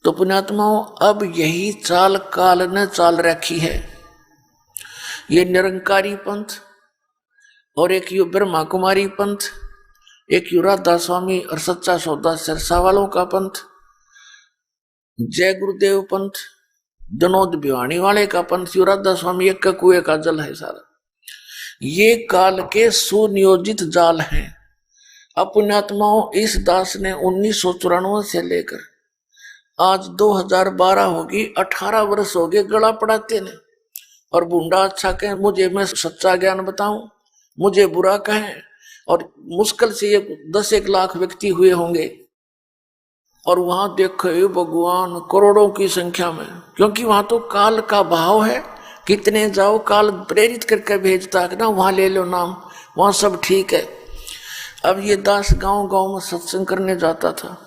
तो पुण्यात्माओं, अब यही चाल काल ने चाल रखी है। ये निरंकारी पंथ और एक यू ब्रह्मा कुमारी पंथ, एक यू राधा स्वामी और सच्चा सौदा सिरसा वालों का पंथ, जय गुरुदेव पंथ, जनोद भिवानी वाले का पंथ, यू राधा स्वामी एक का कुएं का जल है सारा। ये काल के सुनियोजित जाल हैं। अब पुण्यात्माओं, इस दास ने 1994 से लेकर आज 2012 होगी, 18 वर्ष हो गए गला पड़ाते ने। और बूंदा अच्छा कहें मुझे, मैं सच्चा ज्ञान बताऊं, मुझे बुरा कहें, और मुश्किल से ये 10-1 लाख व्यक्ति हुए होंगे। और वहां देखो भगवान करोड़ों की संख्या में, क्योंकि वहां तो काल का भाव है, कितने जाओ काल प्रेरित करके भेजता है ना, वहां ले लो नाम, वहां सब ठीक है। अब ये दास गांव गांव में सत्संग करने जाता था।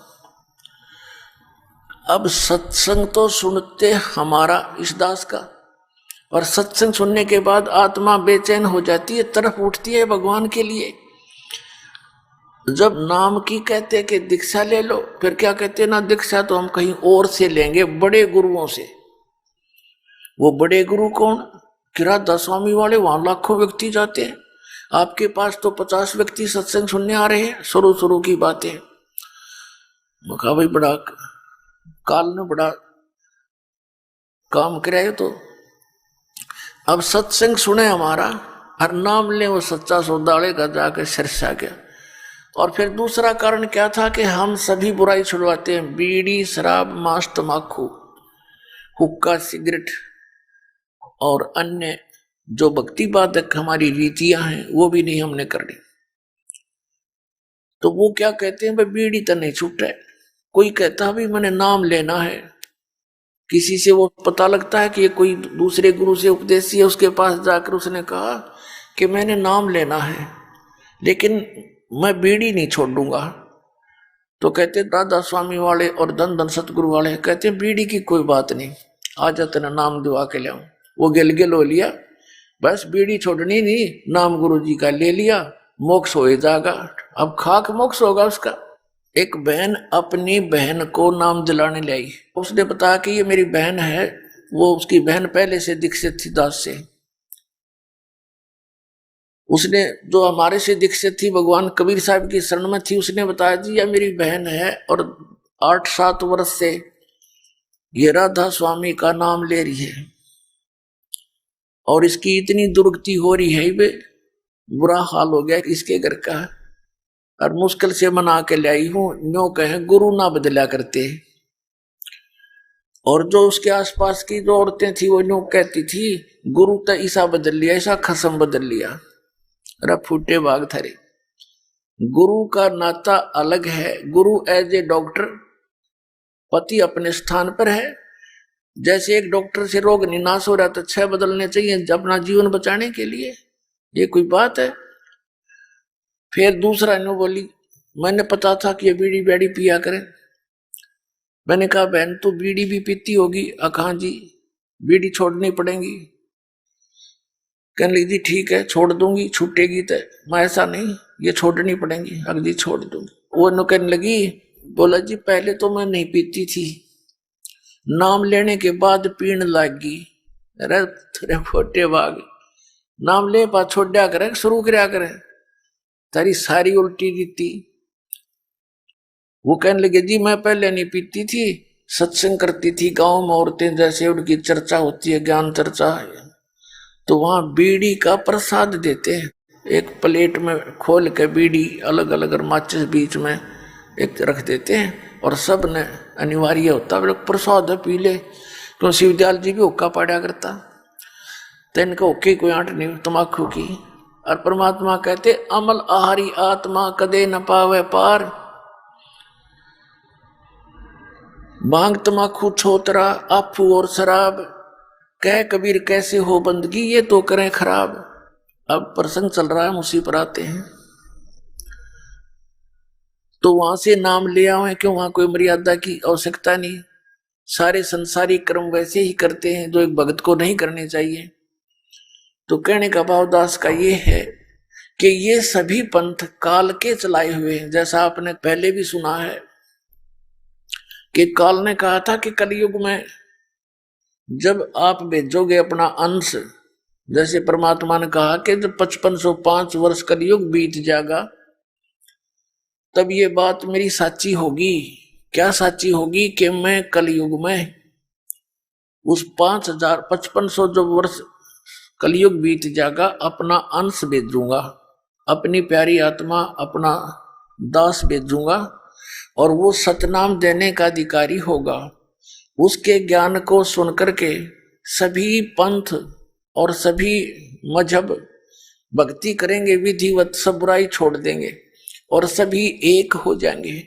अब सत्संग तो सुनते हमारा इस दास का, और सत्संग सुनने के बाद आत्मा बेचैन हो जाती है, तरफ उठती है भगवान के लिए। जब नाम की कहते कि दीक्षा ले लो, फिर क्या कहते ना, दीक्षा तो हम कहीं और से लेंगे, बड़े गुरुओं से। वो बड़े गुरु कौन? कि राधा स्वामी वाले, वहां लाखों व्यक्ति जाते हैं, आपके पास तो 50 व्यक्ति सत्संग सुनने आ रहे हैं, शुरू शुरू की बातें। मैं कहा भाई बड़ा काल ने बड़ा काम कराए। तो अब सत्संग सुने हमारा, हर नाम ले वो सच्चा सौदाले का जाकर सिरसा गया। और फिर दूसरा कारण क्या था कि हम सभी बुराई छुड़वाते हैं, बीड़ी शराब मांस तमाकू हुक्का सिगरेट और अन्य जो भक्ति बाधक हमारी रीतियां हैं वो भी नहीं हमने करनी। तो वो क्या कहते हैं, भाई बीड़ी तो नहीं छूटा है। कोई कहता भी मैंने नाम लेना है, किसी से वो पता लगता है कि ये कोई दूसरे गुरु से उपदेशी है, उसके पास जाकर उसने कहा कि मैंने नाम लेना है लेकिन मैं बीड़ी नहीं छोड़ूंगा। तो कहते राधा स्वामी वाले और धन धन सतगुरु वाले कहते बीड़ी की कोई बात नहीं, आ जाते ना नाम दिवा के ले। वो गिल हो लिया, बस बीड़ी छोड़नी नहीं, नाम गुरु जी का ले लिया, मोक्ष हो जाएगा। अब खाक मोक्ष होगा उसका। एक बहन अपनी बहन को नाम दिलाने लाई, उसने बताया कि ये मेरी बहन है। वो उसकी बहन पहले से दीक्षित थी दास से। उसने जो हमारे से दीक्षित थी भगवान कबीर साहब की शरण में थी, उसने बताया जी यह मेरी बहन है और 8-7 वर्ष से ये राधा स्वामी का नाम ले रही है और इसकी इतनी दुर्गति हो रही है, बे बुरा हाल हो गया इसके घर का, और मुश्किल से मना के लाई हूं। न्यो कहे गुरु ना बदला करते। और जो उसके आसपास की जो औरतें थी वो न्यो कहती थी गुरु तो ऐसा बदल लिया, ऐसा खसम बदल लिया। अरे फूटे बाग थरे, गुरु का नाता अलग है। गुरु एज ए डॉक्टर, पति अपने स्थान पर है। जैसे एक डॉक्टर से रोग निनाश हो रहा तो 6 बदलने चाहिए अपना जीवन बचाने के लिए, ये कोई बात है? फिर दूसरा नो बोली मैंने पता था कि ये बीड़ी बैड़ी पिया करे। मैंने कहा बहन तू बीड़ी भी पीती होगी? अखा जी बीड़ी छोड़नी पड़ेगी। कहने लगी जी ठीक है छोड़ दूंगी, छूटेगी तो। मैं ऐसा नहीं, ये छोड़नी पड़ेगी, अगली छोड़ दूंगी। वो नो कहने लगी, बोला जी पहले तो मैं नहीं पीती थी, नाम लेने के बाद पीने लगी। अरे तेरे फोटे बाग, नाम ले पा छोड़ दिया करे, शुरू कराया करे, तारी सारी उल्टी रीति। वो कहने लगे जी मैं पहले नहीं पीती थी, सत्संग करती थी गांव में, औरतें जैसे उनकी चर्चा होती है, ज्ञान चर्चा है, तो वहां बीड़ी का प्रसाद देते हैं। एक प्लेट में खोल के बीड़ी अलग अलग और माचिस बीच में एक रख देते हैं और सब ने अनिवार्य होता है प्रसाद है पी ले। तो शिवदयाल जी भी हुक्का पाड़ा करता, तो इनका हुक्के कोई आंट नहीं तमाकू की। और परमात्मा कहते अमल आहारी आत्मा कदे न पावे पार, भांग तमाकू छोतरा आफू और शराब, कह कबीर कैसे हो बंदगी ये तो करें खराब। अब प्रसंग चल रहा है, हम उसी पर आते हैं। तो वहां से नाम ले आए क्यों? वहां कोई मर्यादा की आवश्यकता नहीं, सारे संसारी कर्म वैसे ही करते हैं जो एक भक्त को नहीं करने चाहिए। तो कहने का भाव दास का ये है कि ये सभी पंथ काल के चलाए हुए हैं। जैसा आपने पहले भी सुना है कि काल ने कहा था कि कलयुग में जब आप भेजोगे अपना अंश, जैसे परमात्मा ने कहा कि जब 5505 वर्ष कलयुग बीत जाएगा तब ये बात मेरी साची होगी। क्या साची होगी? कि मैं कलयुग में उस 5500 जो वर्ष कलयुग बीत जाएगा अपना अंश भेजूंगा, अपनी प्यारी आत्मा, अपना दास भेजूंगा, और वो सतनाम देने का अधिकारी होगा। उसके ज्ञान को सुनकर के सभी पंथ और सभी मजहब भक्ति करेंगे विधिवत, सब बुराई छोड़ देंगे और सभी एक हो जाएंगे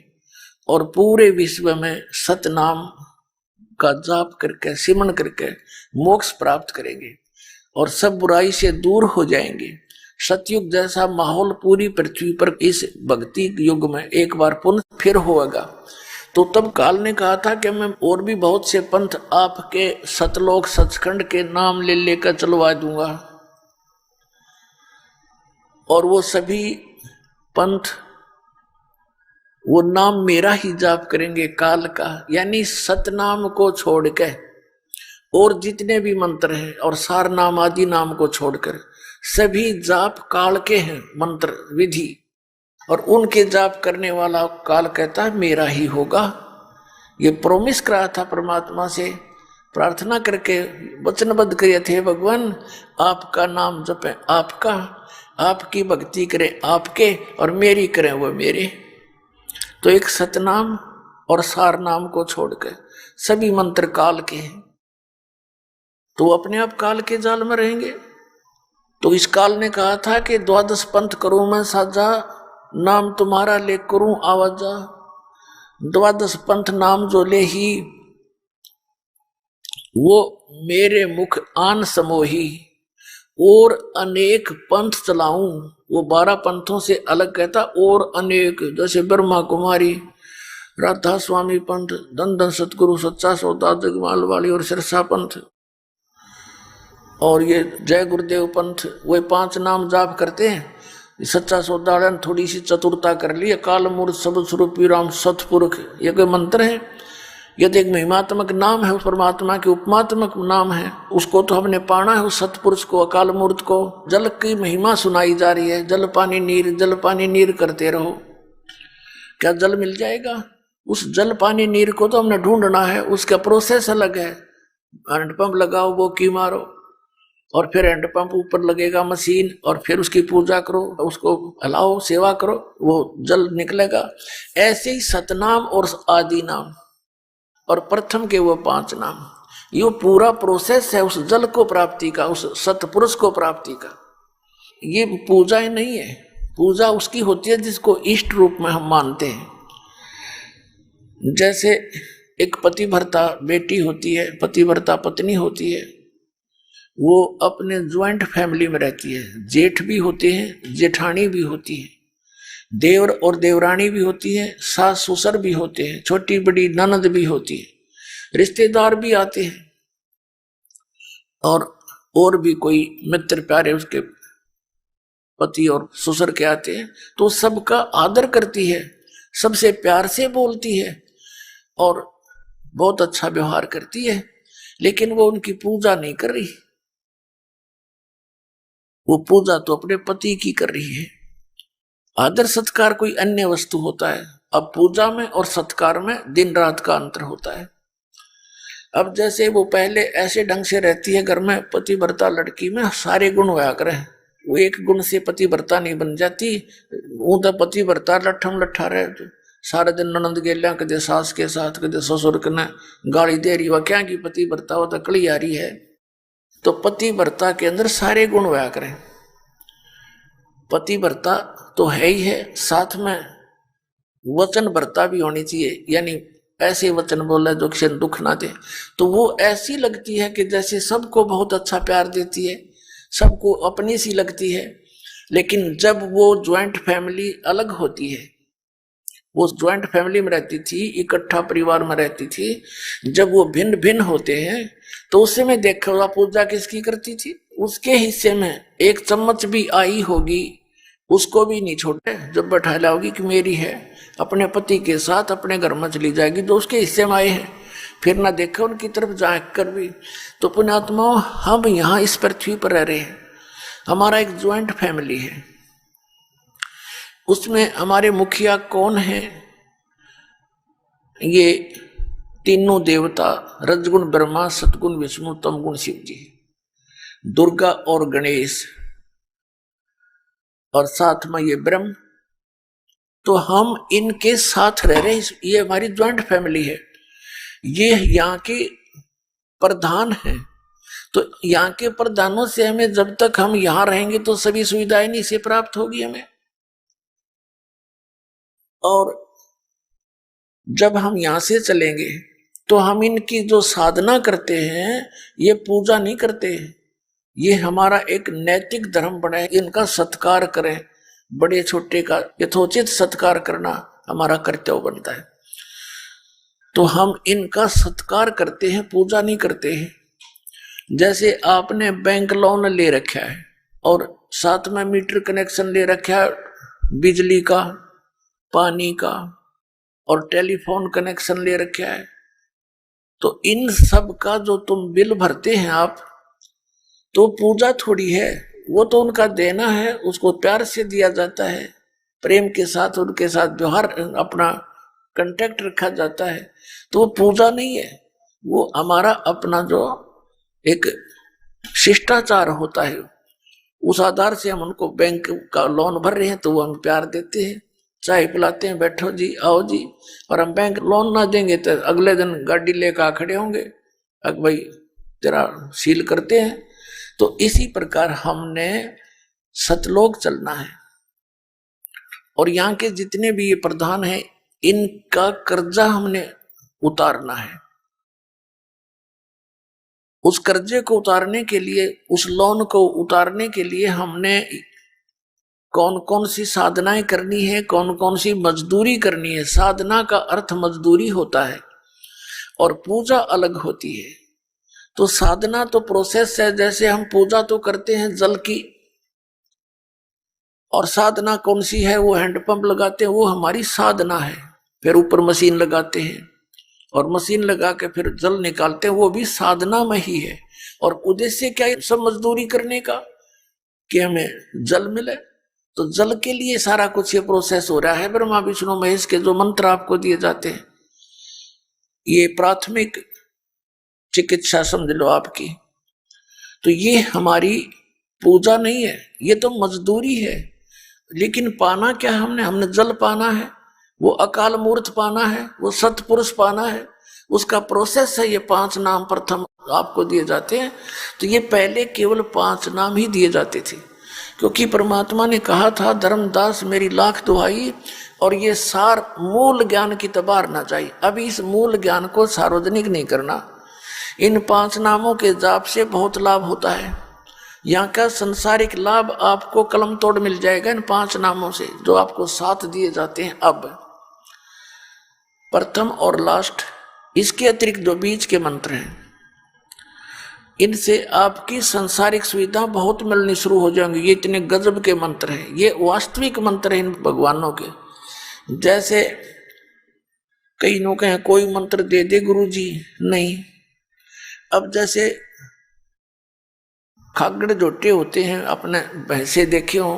और पूरे विश्व में सतनाम का जाप करके सिमरन करके मोक्ष प्राप्त करेंगे और सब बुराई से दूर हो जाएंगे। सतयुग जैसा माहौल पूरी पृथ्वी पर इस भक्ति युग में एक बार पुनः फिर होगा। तो तब काल ने कहा था कि मैं और भी बहुत से पंथ आपके सतलोक सचखंड के नाम ले लेकर चलवा दूंगा, और वो सभी पंथ वो नाम मेरा ही जाप करेंगे काल का, यानी सतनाम को छोड़ के और जितने भी मंत्र हैं और सार नाम आदि नाम को छोड़कर सभी जाप काल के हैं मंत्र विधि, और उनके जाप करने वाला काल कहता है मेरा ही होगा। ये प्रोमिस करा था परमात्मा से, प्रार्थना करके वचनबद्ध किए थे, भगवान आपका नाम जपे आपका, आपकी भक्ति करें आपके और मेरी करें वो मेरे। तो एक सतनाम और सार नाम को छोड़कर सभी मंत्र काल के हैं, तो अपने आप काल के जाल में रहेंगे। तो इस काल ने कहा था कि 12 पंथ करूं मैं साजा, नाम तुम्हारा ले करूं आवाजा। 12 पंथ नाम जो ले ही वो मेरे मुख आन समोही, और अनेक पंथ चलाऊं। वो 12 पंथों से अलग कहता और अनेक, जैसे ब्रह्मा कुमारी, राधा स्वामी पंथ, धन धन सतगुरु, सच्चा सौदा, जगमाल वाली और सिरसा पंथ, और ये जय गुरुदेव पंथ, वे 5 नाम जाप करते हैं। सच्चा सौदाड़न थोड़ी सी चतुरता कर ली, काल मूर्त सब स्वरूपी राम सतपुरुष, ये कोई मंत्र है? यदि एक महिमात्मक नाम है, उस परमात्मा के उपमात्मक नाम है, उसको तो हमने पाना है, उस सतपुरुष को, अकाल मूर्त को। जल की महिमा सुनाई जा रही है, जल पानी नीर, जल पानी नीर करते रहो। क्या जल मिल जाएगा? उस जल पानी नीर को तो हमने ढूंढना है, उसका प्रोसेस अलग है। हैंडपंप लगाओ, वो की मारो, और फिर हैंडपंप ऊपर लगेगा मशीन, और फिर उसकी पूजा करो, उसको हलाओ, सेवा करो, वो जल निकलेगा। ऐसे ही सतनाम और आदि नाम और प्रथम के वो 5 नाम, ये पूरा प्रोसेस है उस जल को प्राप्ति का, उस सतपुरुष को प्राप्ति का। ये पूजा ही नहीं है, पूजा उसकी होती है जिसको इष्ट रूप में हम मानते हैं। जैसे एक पतिव्रता बेटी होती है, पतिव्रता पत्नी होती है, वो अपने ज्वाइंट फैमिली में रहती है, जेठ भी होते हैं, जेठानी भी होती है, देवर और देवरानी भी होती है, सास ससुर भी होते हैं, छोटी बड़ी ननद भी होती है, रिश्तेदार भी आते हैं, और भी कोई मित्र प्यारे उसके पति और ससुर के आते हैं। तो सबका आदर करती है, सबसे प्यार से बोलती है और बहुत अच्छा व्यवहार करती है, लेकिन वो उनकी पूजा नहीं कर रही, वो पूजा तो अपने पति की कर रही है। आदर सत्कार कोई अन्य वस्तु होता है। अब पूजा में और सत्कार में दिन रात का अंतर होता है। अब जैसे वो पहले ऐसे ढंग से रहती है घर में, पतिव्रता लड़की में सारे गुण होया करे, वो एक गुण से पतिव्रता नहीं बन जाती। वो तो पतिव्रता लट्ठम लट्ठा रहे, सारे दिन ननद गेलिया, कदे सास के साथ, कदे ससुर के ने गाली दे रही, वह क्या की पतिव्रता, वो तो कली आ रही है। तो पतिव्रता के अंदर सारे गुण होया करें। पतिव्रता तो है ही है, साथ में वचनव्रता भी होनी चाहिए, यानी ऐसे वचन बोले जो किसी दुख ना दे। तो वो ऐसी लगती है कि जैसे सबको बहुत अच्छा प्यार देती है, सबको अपनी सी लगती है। लेकिन जब वो ज्वाइंट फैमिली अलग होती है, वो ज्वाइंट फैमिली में रहती थी, इकट्ठा परिवार में रहती थी, जब वो भिन्न भिन्न होते हैं तो उसे में देखो पूजा किसकी करती थी, उसके हिस्से में 1 चम्मच भी आई होगी उसको भी नहीं छोड़े, जब बैठा लाओगी कि मेरी है, अपने पति के साथ अपने घर में चली जाएगी जो उसके हिस्से में आए हैं, फिर ना देखे उनकी तरफ झांक कर भी। तो पुण्यात्माओं, हम यहाँ इस पृथ्वी पर रह रहे हैं, हमारा एक ज्वाइंट फैमिली है, उसमें हमारे मुखिया कौन है? ये तीनों देवता, रजगुण ब्रह्मा, सतगुण विष्णु, तमगुण शिव जी, दुर्गा और गणेश, और साथ में ये ब्रह्म। तो हम इनके साथ रह रहे हैं, ये हमारी ज्वाइंट फैमिली है, ये यहाँ के प्रधान हैं। तो यहाँ के प्रधानों से हमें, जब तक हम यहाँ रहेंगे तो सभी सुविधाएं नहीं से प्राप्त होगी हमें। और जब हम यहाँ से चलेंगे तो हम इनकी जो साधना करते हैं, ये पूजा नहीं करते, ये हमारा एक नैतिक धर्म बना है, इनका सत्कार करें, बड़े छोटे का यथोचित सत्कार करना हमारा कर्तव्य बनता है। तो हम इनका सत्कार करते हैं, पूजा नहीं करते हैं। जैसे आपने बैंक लोन ले रखा है और साथ में मीटर कनेक्शन ले रखा है, बिजली का, पानी का और टेलीफोन कनेक्शन ले रखा है, तो इन सब का जो तुम बिल भरते हैं आप, तो पूजा थोड़ी है, वो तो उनका देना है, उसको प्यार से दिया जाता है, प्रेम के साथ उनके साथ व्यवहार, अपना कांटेक्ट रखा जाता है। तो वो पूजा नहीं है, वो हमारा अपना जो एक शिष्टाचार होता है, उस आधार से हम उनको बैंक का लोन भर रहे हैं तो वो हम प्यार देते हैं, चाय पिलाते हैं, बैठो जी, आओ जी। और हम बैंक लोन ना देंगे तो अगले दिन गाड़ी लेकर आ खड़े होंगे, अब भाई तेरा सील करते हैं। तो इसी प्रकार हमने सतलोक चलना है, और यहाँ के जितने भी ये प्रधान हैं, इनका कर्जा हमने उतारना है। उस कर्जे को उतारने के लिए, उस लोन को उतारने के लिए हमने कौन कौन सी साधनाएं करनी है, कौन कौन सी मजदूरी करनी है। साधना का अर्थ मजदूरी होता है और पूजा अलग होती है। तो साधना तो प्रोसेस है, जैसे हम पूजा तो करते हैं जल की, और साधना कौन सी है? वो हैंडपंप लगाते हैं, वो हमारी साधना है। फिर ऊपर मशीन लगाते हैं और मशीन लगा के फिर जल निकालते हैं, वो भी साधना में ही है। और उद्देश्य क्या है सब मजदूरी करने का? कि हमें जल मिले। तो जल के लिए सारा कुछ ये प्रोसेस हो रहा है। ब्रह्मा विष्णु महेश के जो मंत्र आपको दिए जाते हैं, ये प्राथमिक चिकित्सा समझ लो आपकी। तो ये हमारी पूजा नहीं है, ये तो मजदूरी है। लेकिन पाना क्या है? हमने जल पाना है, वो अकाल मूर्त पाना है, वो सतपुरुष पाना है, उसका प्रोसेस है। ये 5 नाम प्रथम आपको दिए जाते हैं। तो ये पहले केवल 5 नाम ही दिए जाते थे, क्योंकि परमात्मा ने कहा था, धर्मदास मेरी लाख दुहाई, और ये सार मूल ज्ञान की तबार ना जाए। अभी इस मूल ज्ञान को सार्वजनिक नहीं करना। इन 5 नामों के जाप से बहुत लाभ होता है। यहाँ का संसारिक लाभ आपको कलम तोड़ मिल जाएगा इन 5 नामों से, जो आपको 7 दिए जाते हैं अब, प्रथम और लास्ट। इसके अतिरिक्त जो बीच के मंत्र हैं, इनसे आपकी सांसारिक सुविधा बहुत मिलनी शुरू हो जाएंगी। ये इतने गजब के मंत्र हैं, ये वास्तविक मंत्र हैं इन भगवानों के। जैसे कई लोग कहें कोई मंत्र दे दे गुरुजी, नहीं। अब जैसे खागड़ जोटे होते हैं, अपने भैंसे देखे हो,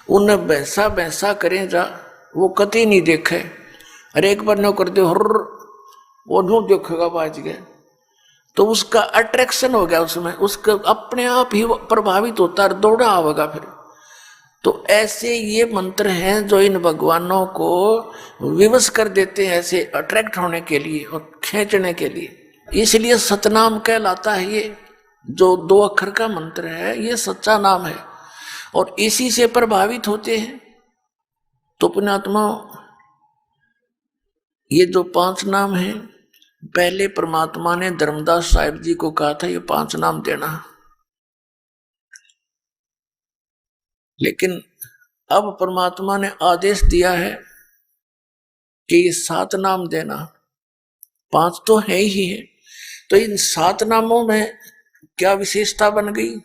उन्हें भैंसा भैंसा करें जा, वो कति नहीं देखे। अरे एक बार नो कर दे, हर वो नो देखेगा बाज गए, तो उसका अट्रैक्शन हो गया उसमें, उसका अपने आप ही प्रभावित होता है, दौड़ा आवेगा फिर। तो ऐसे ये मंत्र हैं जो इन भगवानों को विवश कर देते हैं, ऐसे अट्रैक्ट होने के लिए और खींचने के लिए। इसलिए सतनाम कहलाता है। ये जो 2 अक्षर का मंत्र है, ये सच्चा नाम है, और इसी से प्रभावित होते हैं। तो पुण्यात्मा, ये जो 5 नाम हैं, पहले परमात्मा ने धर्मदास साहिब जी को कहा था ये 5 नाम देना, लेकिन अब परमात्मा ने आदेश दिया है कि ये 7 नाम देना। 5 तो है ही है। तो इन 7 नामों में क्या विशेषता बन गई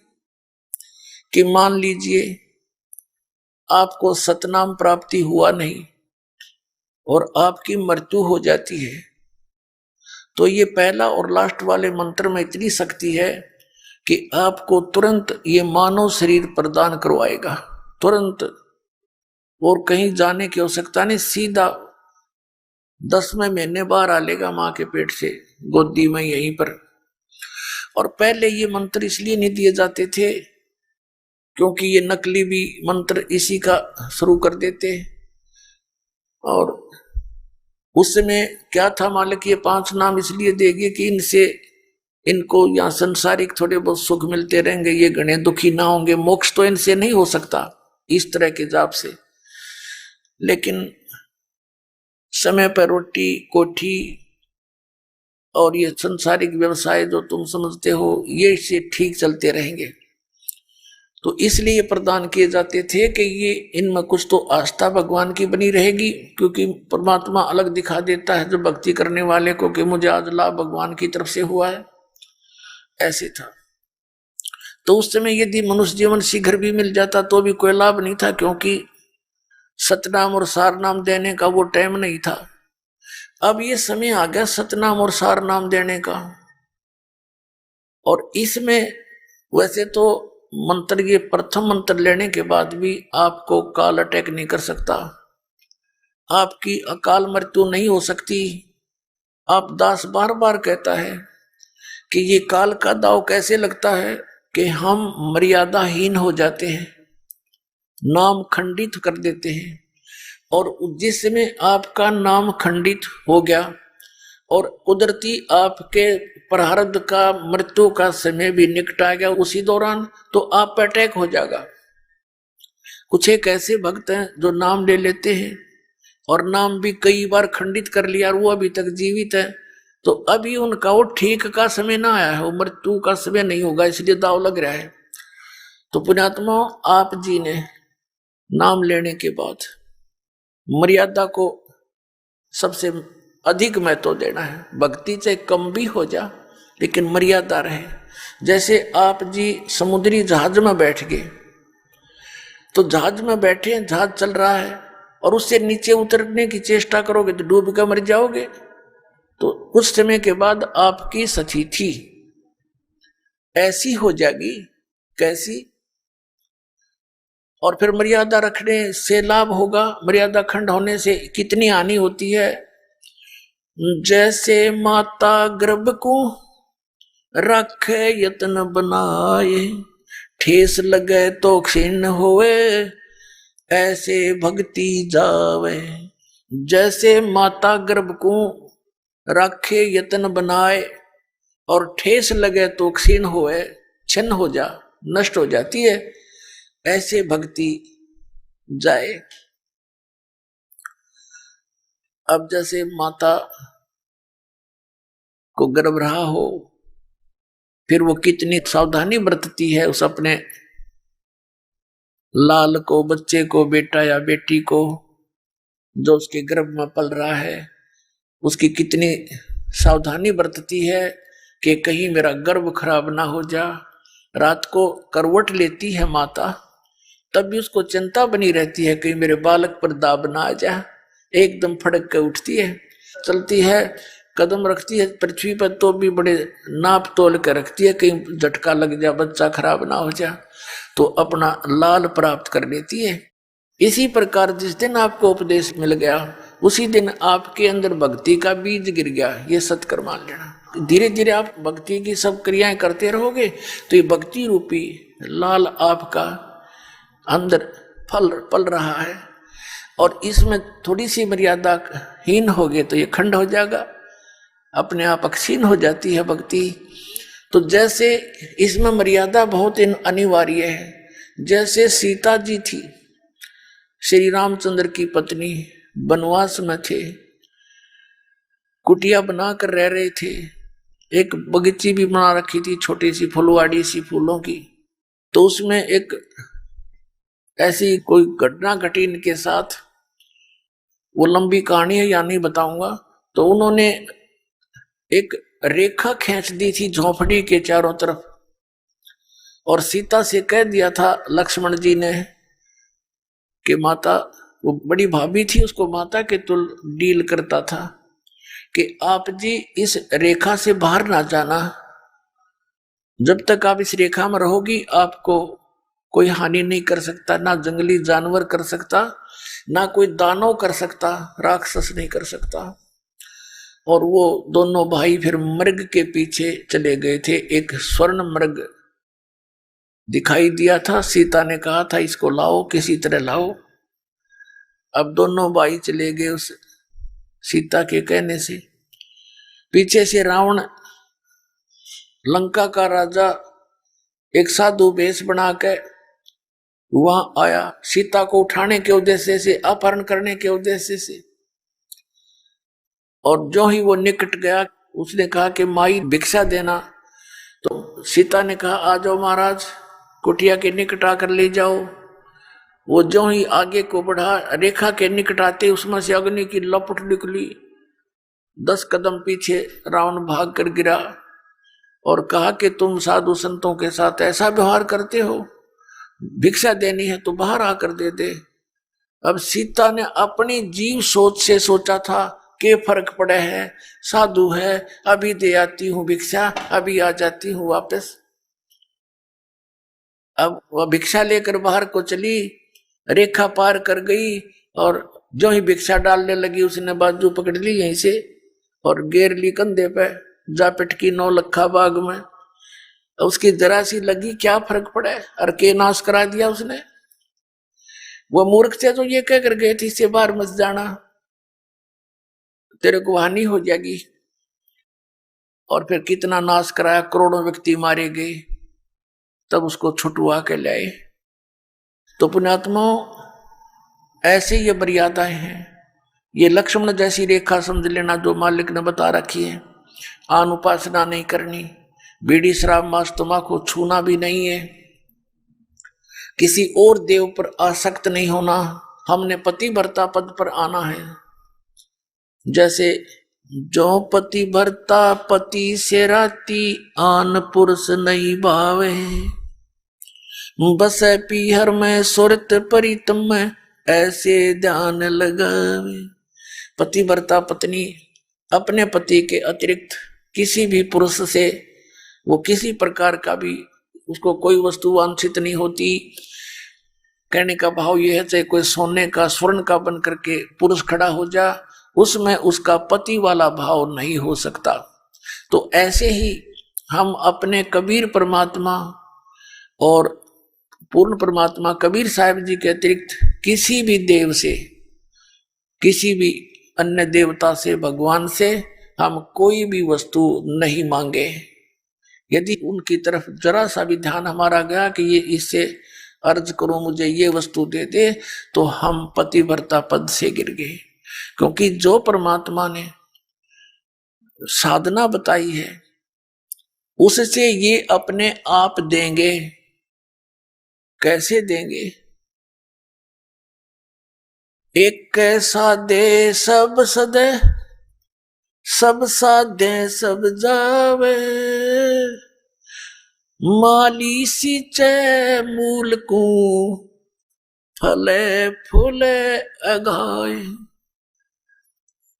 कि मान लीजिए आपको सतनाम प्राप्ति हुआ नहीं, और आपकी मृत्यु हो जाती है, तो ये पहला और लास्ट वाले मंत्र में इतनी शक्ति है कि आपको तुरंत ये मानव शरीर प्रदान करवाएगा, तुरंत। और कहीं जाने की आवश्यकता नहीं, सीधा 10वें महीने बाहर आ लेगा मां के पेट से, गोदी में यहीं पर। और पहले ये मंत्र इसलिए नहीं दिए जाते थे क्योंकि ये नकली भी मंत्र इसी का शुरू कर देते। और उस समय क्या था, मालिक ये 5 नाम इसलिए देगी कि इनसे इनको यहाँ संसारिक थोड़े बहुत सुख मिलते रहेंगे, ये गणे दुखी ना होंगे, मोक्ष तो इनसे नहीं हो सकता इस तरह के जाप से। लेकिन समय पर रोटी कोठी और ये संसारिक व्यवसाय जो तुम समझते हो, ये इससे ठीक चलते रहेंगे। तो इसलिए प्रदान किए जाते थे कि ये इनमें कुछ तो आस्था भगवान की बनी रहेगी, क्योंकि परमात्मा अलग दिखा देता है जो भक्ति करने वाले को कि मुझे आज लाभ भगवान की तरफ से हुआ है, ऐसे था। तो उस समय यदि मनुष्य जीवन शीघ्र भी मिल जाता तो भी कोई लाभ नहीं था, क्योंकि सतनाम और सार नाम देने का वो टाइम नहीं था। अब ये समय आ गया सतनाम और सार नाम देने का। और इसमें वैसे तो मंत्र, ये प्रथम मंत्र लेने के बाद भी आपको काल अटैक नहीं कर सकता, आपकी अकाल मृत्यु नहीं हो सकती। आप दास बार बार कहता है कि ये काल का दाव कैसे लगता है कि हम मर्यादाहीन हो जाते हैं, नाम खंडित कर देते हैं। और जिस समय आपका नाम खंडित हो गया और कुदरती आपके प्रारब्ध का मृत्यु का समय भी निकट आ गया उसी दौरान, तो आप पर अटैक हो जाएगा। कुछ एक ऐसे भक्त हैं जो नाम ले लेते हैं और नाम भी कई बार खंडित कर लिया और वो अभी तक जीवित है, तो अभी उनका वो ठीक का समय ना आया है, वो मृत्यु का समय नहीं होगा, इसलिए दाव लग रहा है। तो पुण्यात्मा, आप जी ने नाम लेने के बाद मर्यादा को सबसे अधिक महत्व देना है। भक्ति चाहे कम भी हो जा लेकिन मर्यादा रहे। जैसे आप जी समुद्री जहाज में बैठ गए, तो जहाज में बैठे, जहाज चल रहा है और उससे नीचे उतरने की चेष्टा करोगे तो डूब कर मर जाओगे। तो कुछ समय के बाद आपकी स्थिति ऐसी हो जाएगी, कैसी? और फिर मर्यादा रखने से लाभ होगा, मर्यादा खंड होने से कितनी हानि होती है। जैसे माता गर्भ को रखे यत्न बनाए, ठेस लगे तो क्षीण होए, ऐसे भक्ति जावे। जैसे माता गर्भ को रखे यत्न बनाए और ठेस लगे तो क्षीण होए, छिन्न हो जा, नष्ट हो जाती है, ऐसे भक्ति जाए। अब जैसे माता को गर्भ रहा हो, फिर वो कितनी सावधानी बरतती है उस अपने लाल को, बच्चे को, बेटा या बेटी को जो उसके गर्भ में पल रहा है, उसकी कितनी सावधानी बरतती है कि कहीं मेरा गर्भ खराब ना हो जा। रात को करवट लेती है माता, तब भी उसको चिंता बनी रहती है कहीं मेरे बालक पर दाब ना आ जा। एकदम फड़क के उठती है, चलती है, कदम रखती है पृथ्वी पर तो भी बड़े नाप तोल कर रखती है, कहीं झटका लग जा, बच्चा खराब ना हो जा, तो अपना लाल प्राप्त कर लेती है। इसी प्रकार जिस दिन आपको उपदेश मिल गया उसी दिन आपके अंदर भक्ति का बीज गिर गया, ये सत्कर मान लेना। धीरे धीरे आप भक्ति की सब क्रियाएं करते रहोगे तो ये भक्ति रूपी लाल आपका अंदर फल पल रहा है। और इसमें थोड़ी सी मर्यादा हीन हो गए तो ये खंड हो जाएगा, अपने आप अक्षीण हो जाती है भक्ति। तो जैसे इसमें मर्यादा बहुत अनिवार्य है। जैसे सीता जी थी, श्री रामचंद्र की पत्नी, वनवास में थे, कुटिया बना कर रह रहे थे, एक बगीची भी बना रखी थी छोटी सी फुलवाड़ी सी फूलों की। तो उसमें एक ऐसी कोई घटना घटी इनके साथ, वो लंबी कहानी है या नहीं बताऊंगा। तो उन्होंने एक रेखा खींच दी थी झोंपड़ी के चारों तरफ और सीता से कह दिया था लक्ष्मण जी ने कि माता वो बड़ी भाभी थी, उसको माता के तुल डील करता था कि आप जी इस रेखा से बाहर ना जाना, जब तक आप इस रेखा में रहोगी आपको कोई हानि नहीं कर सकता, ना जंगली जानवर कर सकता, ना कोई दानव कर सकता, राक्षस नहीं कर सकता। और वो दोनों भाई फिर मृग के पीछे चले गए थे। एक स्वर्ण मृग दिखाई दिया था, सीता ने कहा था इसको लाओ, किसी तरह लाओ। अब दोनों भाई चले गए उस सीता के कहने से। पीछे से रावण लंका का राजा एक साधु वेश बना के वहां आया, सीता को उठाने के उद्देश्य से, अपहरण करने के उद्देश्य से। और जो ही वो निकट गया, उसने कहा कि माई भिक्षा देना। तो सीता ने कहा आ जाओ महाराज, कुटिया के निकट आकर ले जाओ। वो जो ही आगे को बढ़ा, रेखा के निकट आते उसमें से अग्नि की लपट निकली। 10 कदम पीछे रावण भाग कर गिरा और कहा कि तुम साधु संतों के साथ ऐसा व्यवहार करते हो, भिक्षा देनी है तो बाहर आकर दे दे। अब सीता ने अपनी जीव सोच से सोचा था कि फर्क पड़े है, साधु है, अभी दे आती हूं भिक्षा, अभी आ जाती हूं वापस। अब वह भिक्षा लेकर बाहर को चली, रेखा पार कर गई और जो ही भिक्षा डालने लगी उसने बाजू पकड़ ली यहीं से और गेर ली कंधे पे, जा पिटकी 9 लखा बाग में। उसकी जरा सी लगी, क्या फर्क पड़े, और के नाश करा दिया उसने। वो मूर्ख थे तो ये कह कर गए थे इससे बाहर मत जाना, तेरे को हानि हो जाएगी। और फिर कितना नाश कराया, करोड़ों व्यक्ति मारे गए, तब उसको छुटवा के लाए। तो पुण्यात्मा ऐसे ये मर्यादाएं हैं। ये लक्ष्मण जैसी रेखा समझ लेना जो मालिक ने बता रखी है। आन उपासना नहीं करनी, बीड़ी शराब मांस तंबाकू छूना भी नहीं है, किसी और देव पर आसक्त नहीं होना, हमने पतिव्रता पद पर आना है। जैसे जो पति भरता पति से राती, आन पुरुष नहीं भावे, बस पीहर में सुरत परितम में, ऐसे ध्यान लगावे। पतिव्रता पत्नी अपने पति के अतिरिक्त किसी भी पुरुष से वो किसी प्रकार का भी उसको कोई वस्तु वांछित नहीं होती। कहने का भाव यह है, चाहे कोई सोने का स्वर्ण का बन करके पुरुष खड़ा हो जा, उसमें उसका पति वाला भाव नहीं हो सकता। तो ऐसे ही हम अपने कबीर परमात्मा और पूर्ण परमात्मा कबीर साहिब जी के अतिरिक्त किसी भी देव से, किसी भी अन्य देवता से, भगवान से हम कोई भी वस्तु नहीं मांगे। यदि उनकी तरफ जरा सा भी ध्यान हमारा गया कि ये इससे अर्ज करो मुझे ये वस्तु दे दे, तो हम पतिव्रता पद से गिर गए। क्योंकि जो परमात्मा ने साधना बताई है उससे ये अपने आप देंगे। कैसे देंगे? एक कैसा दे सब सदे, सब साधे सब जावे, माली सींचे मूल को, फले फूले अगाए।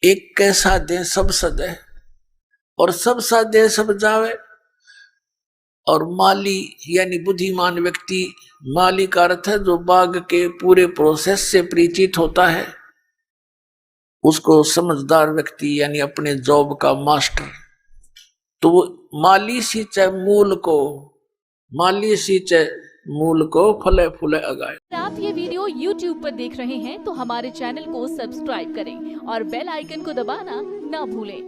एक कैसा दे सब सदे और सब साधे सब जावे। और माली यानी बुद्धिमान व्यक्ति, माली का अर्थ है जो बाग के पूरे प्रोसेस से परिचित होता है, उसको समझदार व्यक्ति यानी अपने जॉब का मास्टर। तो माली सींचे मूल को, माली सींचे मूल को, फले फूले अगाए। आप ये वीडियो YouTube पर देख रहे हैं तो हमारे चैनल को सब्सक्राइब करें और बेल आइकन को दबाना ना भूलें।